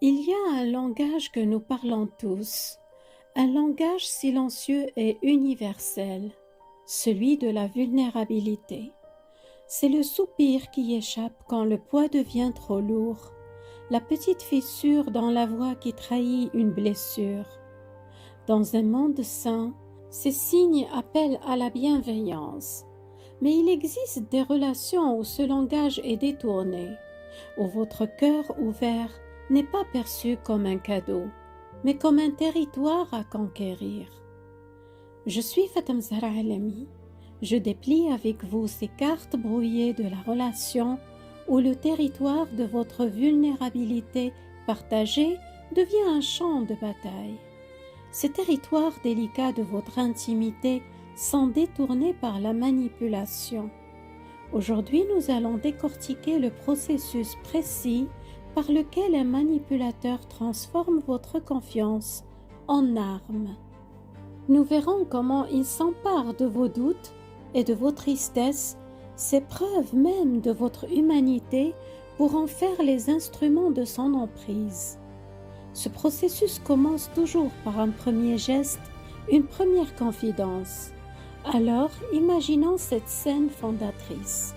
Il y a un langage que nous parlons tous, un langage silencieux et universel, celui de la vulnérabilité. C'est le soupir qui échappe quand le poids devient trop lourd, la petite fissure dans la voix qui trahit une blessure. Dans un monde sain, ces signes appellent à la bienveillance. Mais il existe des relations où ce langage est détourné, où votre cœur ouvert n'est pas perçu comme un cadeau, mais comme un territoire à conquérir. Je suis Fatem Zahra Alami. Je déplie avec vous ces cartes brouillées de la relation où le territoire de votre vulnérabilité partagée devient un champ de bataille. Ces territoires délicats de votre intimité sont détournés par la manipulation. Aujourd'hui, nous allons décortiquer le processus précis par lequel un manipulateur transforme votre confiance en arme. Nous verrons comment il s'empare de vos doutes et de vos tristesses, ces preuves même de votre humanité, pour en faire les instruments de son emprise. Ce processus commence toujours par un premier geste, une première confidence. Alors, imaginons cette scène fondatrice.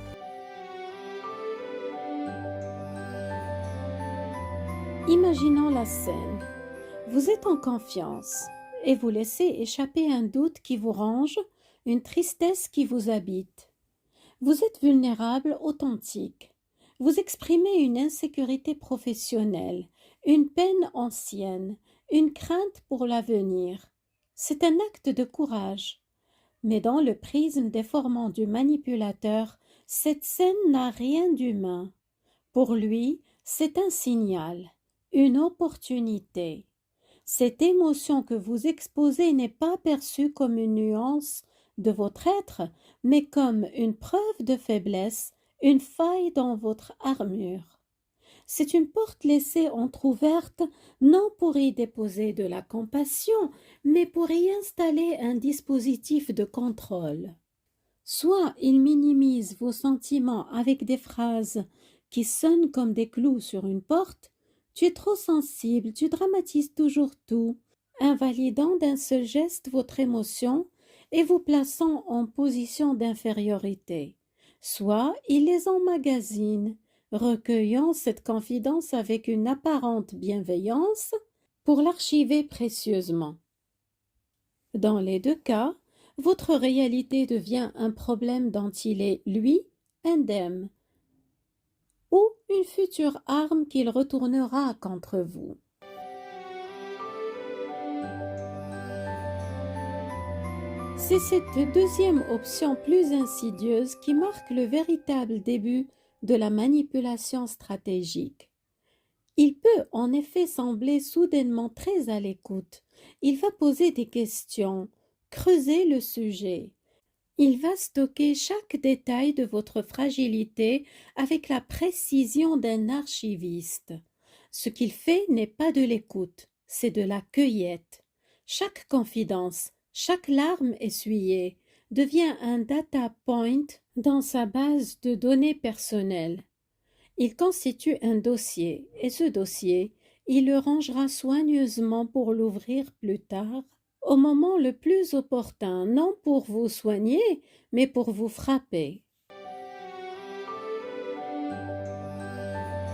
Imaginons la scène. Vous êtes en confiance et vous laissez échapper un doute qui vous ronge, une tristesse qui vous habite. Vous êtes vulnérable, authentique. Vous exprimez une insécurité professionnelle, une peine ancienne, une crainte pour l'avenir. C'est un acte de courage. Mais dans le prisme déformant du manipulateur, cette scène n'a rien d'humain. Pour lui, c'est un signal, une opportunité. Cette émotion que vous exposez n'est pas perçue comme une nuance de votre être, mais comme une preuve de faiblesse, une faille dans votre armure. C'est une porte laissée entr'ouverte, non pour y déposer de la compassion, mais pour y installer un dispositif de contrôle. Soit il minimise vos sentiments avec des phrases qui sonnent comme des clous sur une porte, tu es trop sensible, tu dramatises toujours tout, invalidant d'un seul geste votre émotion et vous plaçant en position d'infériorité. Soit il les emmagasine, recueillant cette confidence avec une apparente bienveillance pour l'archiver précieusement. Dans les deux cas, votre réalité devient un problème dont il est, lui, indemne, ou une future arme qu'il retournera contre vous. C'est cette deuxième option plus insidieuse qui marque le véritable début de la manipulation stratégique. Il peut en effet sembler soudainement très à l'écoute. Il va poser des questions, creuser le sujet. Il va stocker chaque détail de votre fragilité avec la précision d'un archiviste. Ce qu'il fait n'est pas de l'écoute, c'est de la cueillette. Chaque confidence, chaque larme essuyée devient un data point dans sa base de données personnelles. Il constitue un dossier, et ce dossier, il le rangera soigneusement pour l'ouvrir plus tard, au moment le plus opportun, non pour vous soigner, mais pour vous frapper.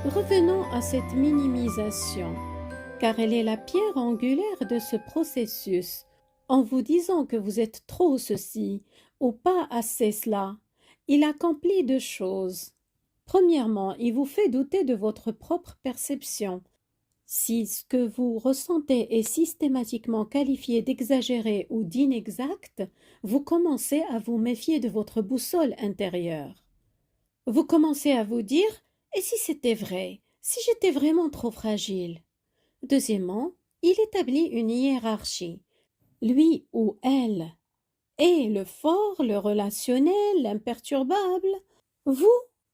Revenons à cette minimisation, car elle est la pierre angulaire de ce processus. En vous disant que vous êtes trop ceci ou pas assez cela, il accomplit deux choses. Premièrement, il vous fait douter de votre propre perception. Si ce que vous ressentez est systématiquement qualifié d'exagéré ou d'inexact, vous commencez à vous méfier de votre boussole intérieure. Vous commencez à vous dire « Et si c'était vrai? Si j'étais vraiment trop fragile ?» Deuxièmement, il établit une hiérarchie. Lui ou elle est le fort, le relationnel, l'imperturbable. Vous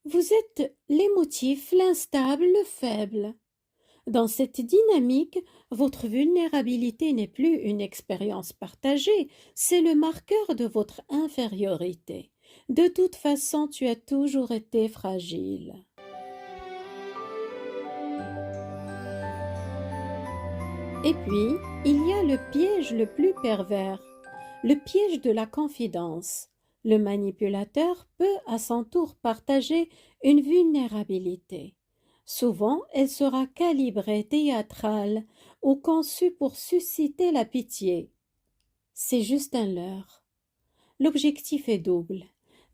êtes l'émotif, l'instable, le faible. Dans cette dynamique, votre vulnérabilité n'est plus une expérience partagée, c'est le marqueur de votre infériorité. De toute façon, tu as toujours été fragile. Et puis, il y a le piège le plus pervers, le piège de la confidence. Le manipulateur peut à son tour partager une vulnérabilité. Souvent, elle sera calibrée, théâtrale ou conçue pour susciter la pitié. C'est juste un leurre. L'objectif est double.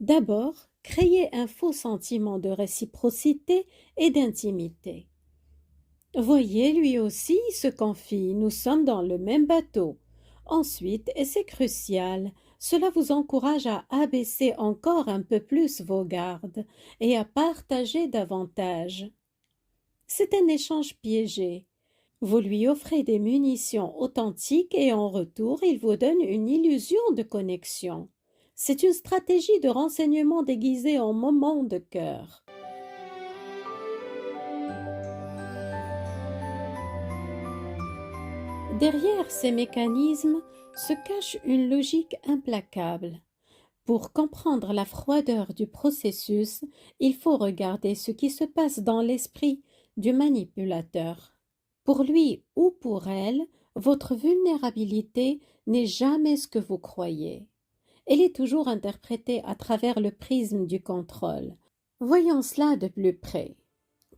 D'abord, créer un faux sentiment de réciprocité et d'intimité. Voyez, lui aussi se confie, nous sommes dans le même bateau. Ensuite, et c'est crucial, cela vous encourage à abaisser encore un peu plus vos gardes et à partager davantage. C'est un échange piégé. Vous lui offrez des munitions authentiques et en retour, il vous donne une illusion de connexion. C'est une stratégie de renseignement déguisée en moment de cœur. Derrière ces mécanismes se cache une logique implacable. Pour comprendre la froideur du processus, il faut regarder ce qui se passe dans l'esprit du manipulateur. Pour lui ou pour elle, votre vulnérabilité n'est jamais ce que vous croyez. Elle est toujours interprétée à travers le prisme du contrôle. Voyons cela de plus près.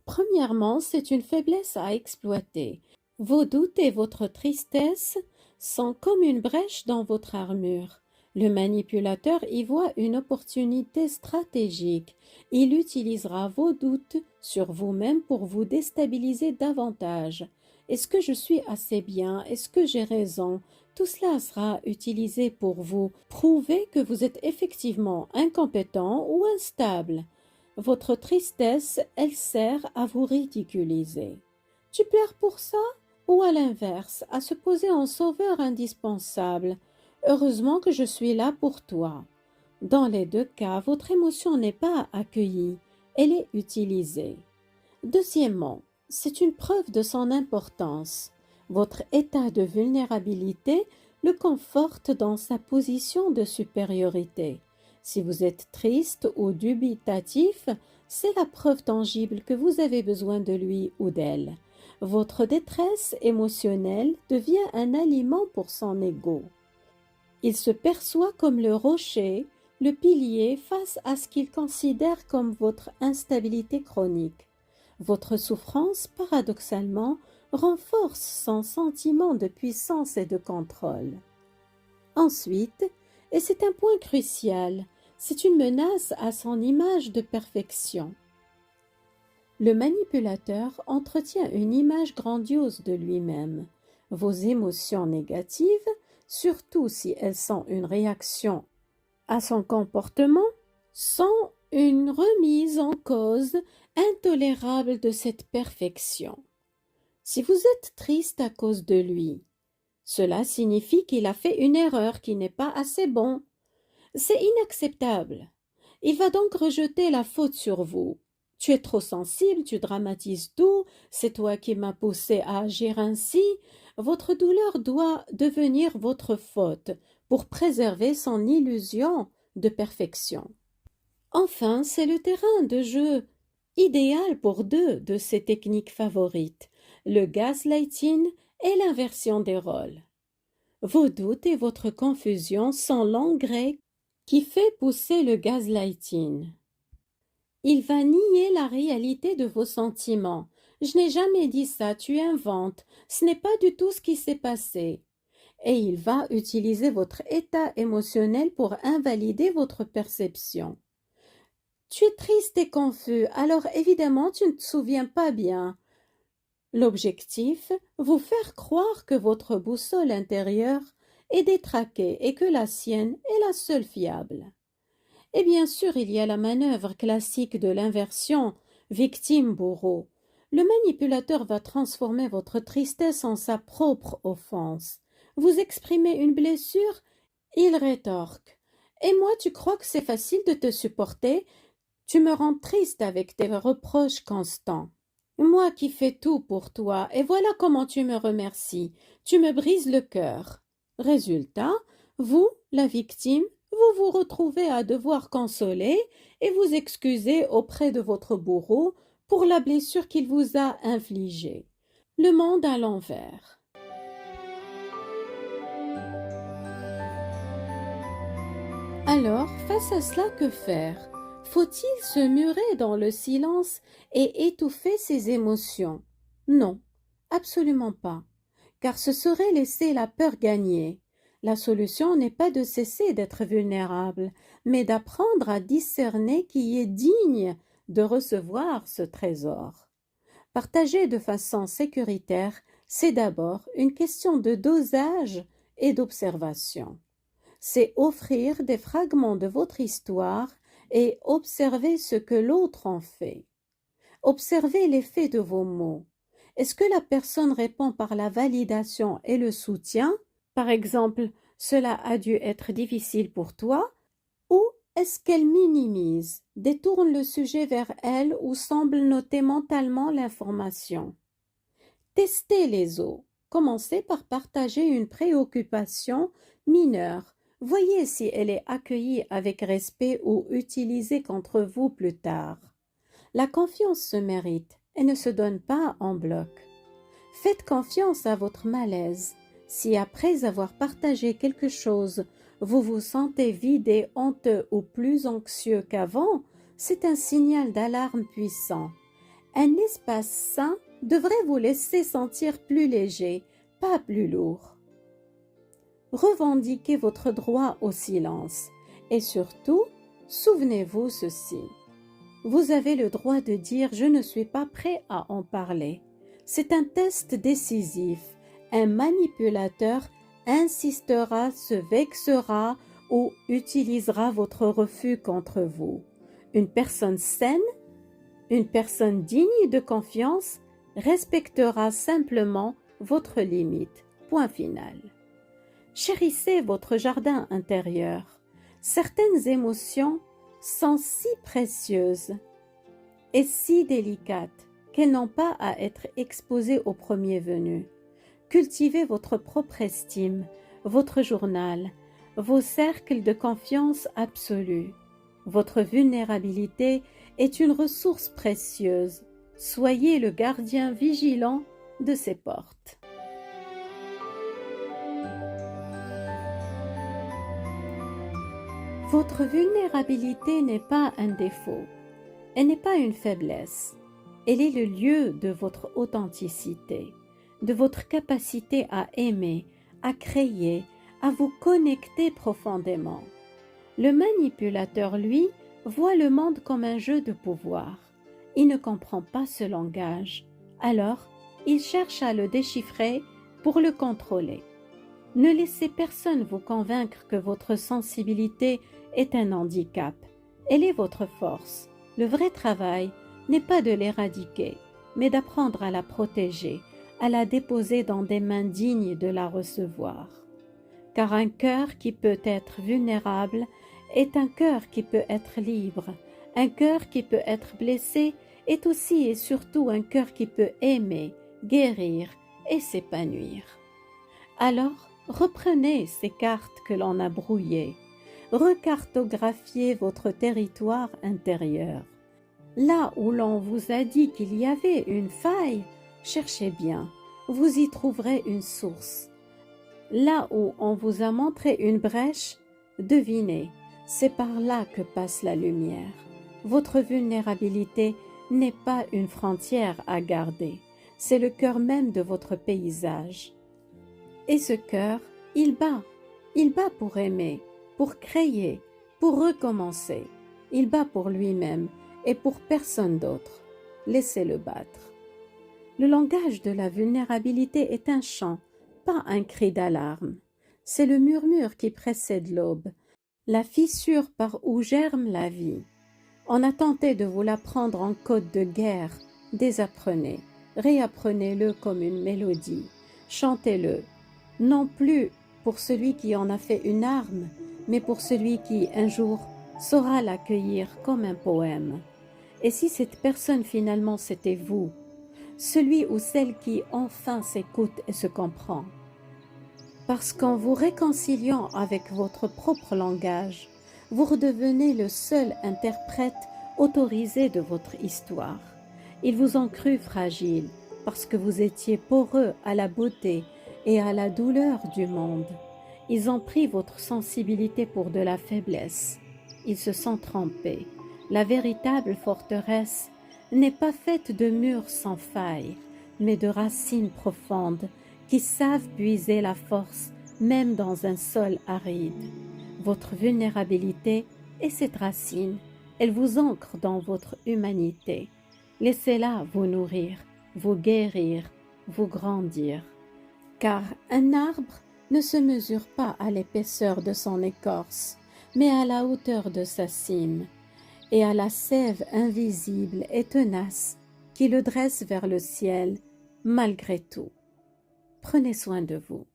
Premièrement, c'est une faiblesse à exploiter. Vos doutes et votre tristesse sont comme une brèche dans votre armure. Le manipulateur y voit une opportunité stratégique. Il utilisera vos doutes sur vous-même pour vous déstabiliser davantage. Est-ce que je suis assez bien? Est-ce que j'ai raison? Tout cela sera utilisé pour vous prouver que vous êtes effectivement incompétent ou instable. Votre tristesse, elle sert à vous ridiculiser. Tu pleures pour ça? Ou à l'inverse, à se poser en sauveur indispensable. Heureusement que je suis là pour toi. Dans les deux cas, votre émotion n'est pas accueillie, elle est utilisée. Deuxièmement, c'est une preuve de son importance. Votre état de vulnérabilité le conforte dans sa position de supériorité. Si vous êtes triste ou dubitatif, c'est la preuve tangible que vous avez besoin de lui ou d'elle. Votre détresse émotionnelle devient un aliment pour son ego. Il se perçoit comme le rocher, le pilier face à ce qu'il considère comme votre instabilité chronique. Votre souffrance, paradoxalement, renforce son sentiment de puissance et de contrôle. Ensuite, et c'est un point crucial, c'est une menace à son image de perfection. Le manipulateur entretient une image grandiose de lui-même. Vos émotions négatives, surtout si elles sont une réaction à son comportement, sont une remise en cause intolérable de cette perfection. Si vous êtes triste à cause de lui, cela signifie qu'il a fait une erreur qui n'est pas assez bon. C'est inacceptable. Il va donc rejeter la faute sur vous. Tu es trop sensible, tu dramatises tout, c'est toi qui m'as poussé à agir ainsi. Votre douleur doit devenir votre faute pour préserver son illusion de perfection. Enfin, c'est le terrain de jeu idéal pour deux de ses techniques favorites, le gaslighting et l'inversion des rôles. Vos doutes et votre confusion sont l'engrais qui fait pousser le gaslighting. Il va nier la réalité de vos sentiments. Je n'ai jamais dit ça, tu inventes. Ce n'est pas du tout ce qui s'est passé. Et il va utiliser votre état émotionnel pour invalider votre perception. Tu es triste et confus, alors évidemment tu ne te souviens pas bien. L'objectif, vous faire croire que votre boussole intérieure est détraquée et que la sienne est la seule fiable. Et bien sûr, il y a la manœuvre classique de l'inversion, victime-bourreau. Le manipulateur va transformer votre tristesse en sa propre offense. Vous exprimez une blessure, il rétorque. Et moi, tu crois que c'est facile de te supporter? Tu me rends triste avec tes reproches constants. Moi qui fais tout pour toi, et voilà comment tu me remercies. Tu me brises le cœur. Résultat, vous, la victime, vous vous retrouvez à devoir consoler et vous excuser auprès de votre bourreau pour la blessure qu'il vous a infligée. Le monde à l'envers. Alors, face à cela, que faire? Faut-il se murer dans le silence et étouffer ses émotions? Non, absolument pas, car ce serait laisser la peur gagner. La solution n'est pas de cesser d'être vulnérable, mais d'apprendre à discerner qui est digne de recevoir ce trésor. Partager de façon sécuritaire, c'est d'abord une question de dosage et d'observation. C'est offrir des fragments de votre histoire et observer ce que l'autre en fait. Observez l'effet de vos mots. Est-ce que la personne répond par la validation et le soutien? Par exemple, cela a dû être difficile pour toi? Ou est-ce qu'elle minimise, détourne le sujet vers elle ou semble noter mentalement l'information? Testez les eaux. Commencez par partager une préoccupation mineure. Voyez si elle est accueillie avec respect ou utilisée contre vous plus tard. La confiance se mérite et ne se donne pas en bloc. Faites confiance à votre malaise. Si après avoir partagé quelque chose, vous vous sentez vide et honteux ou plus anxieux qu'avant, c'est un signal d'alarme puissant. Un espace sain devrait vous laisser sentir plus léger, pas plus lourd. Revendiquez votre droit au silence et surtout, souvenez-vous ceci. Vous avez le droit de dire « je ne suis pas prêt à en parler ». C'est un test décisif. Un manipulateur insistera, se vexera ou utilisera votre refus contre vous. Une personne saine, une personne digne de confiance respectera simplement votre limite. Point final. Chérissez votre jardin intérieur. Certaines émotions sont si précieuses et si délicates qu'elles n'ont pas à être exposées au premier venu. Cultivez votre propre estime, votre journal, vos cercles de confiance absolue. Votre vulnérabilité est une ressource précieuse. Soyez le gardien vigilant de ces portes. Votre vulnérabilité n'est pas un défaut, elle n'est pas une faiblesse, elle est le lieu de votre authenticité, de votre capacité à aimer, à créer, à vous connecter profondément. Le manipulateur, lui, voit le monde comme un jeu de pouvoir. Il ne comprend pas ce langage, alors il cherche à le déchiffrer pour le contrôler. Ne laissez personne vous convaincre que votre sensibilité est un handicap. Elle est votre force. Le vrai travail n'est pas de l'éradiquer, mais d'apprendre à la protéger, à la déposer dans des mains dignes de la recevoir. Car un cœur qui peut être vulnérable est un cœur qui peut être libre. Un cœur qui peut être blessé est aussi et surtout un cœur qui peut aimer, guérir et s'épanouir. Alors, reprenez ces cartes que l'on a brouillées. Recartographiez votre territoire intérieur. Là où l'on vous a dit qu'il y avait une faille, cherchez bien, vous y trouverez une source. Là où on vous a montré une brèche, devinez, c'est par là que passe la lumière. Votre vulnérabilité n'est pas une frontière à garder, c'est le cœur même de votre paysage. Et ce cœur, il bat pour aimer, pour créer, pour recommencer. Il bat pour lui-même et pour personne d'autre. Laissez-le battre. Le langage de la vulnérabilité est un chant, pas un cri d'alarme. C'est le murmure qui précède l'aube, la fissure par où germe la vie. On a tenté de vous l'apprendre en code de guerre. Désapprenez, réapprenez-le comme une mélodie. Chantez-le, non plus pour celui qui en a fait une arme, mais pour celui qui, un jour, saura l'accueillir comme un poème. Et si cette personne finalement c'était vous, celui ou celle qui enfin s'écoute et se comprend? Parce qu'en vous réconciliant avec votre propre langage, vous redevenez le seul interprète autorisé de votre histoire. Ils vous ont cru fragile parce que vous étiez poreux à la beauté et à la douleur du monde. Ils ont pris votre sensibilité pour de la faiblesse. Ils se sont trompés. La véritable forteresse n'est pas faite de murs sans faille, mais de racines profondes qui savent puiser la force même dans un sol aride. Votre vulnérabilité est cette racine. Elle vous ancre dans votre humanité. Laissez-la vous nourrir, vous guérir, vous grandir. Car un arbre ne se mesure pas à l'épaisseur de son écorce, mais à la hauteur de sa cime, et à la sève invisible et tenace qui le dresse vers le ciel malgré tout. Prenez soin de vous.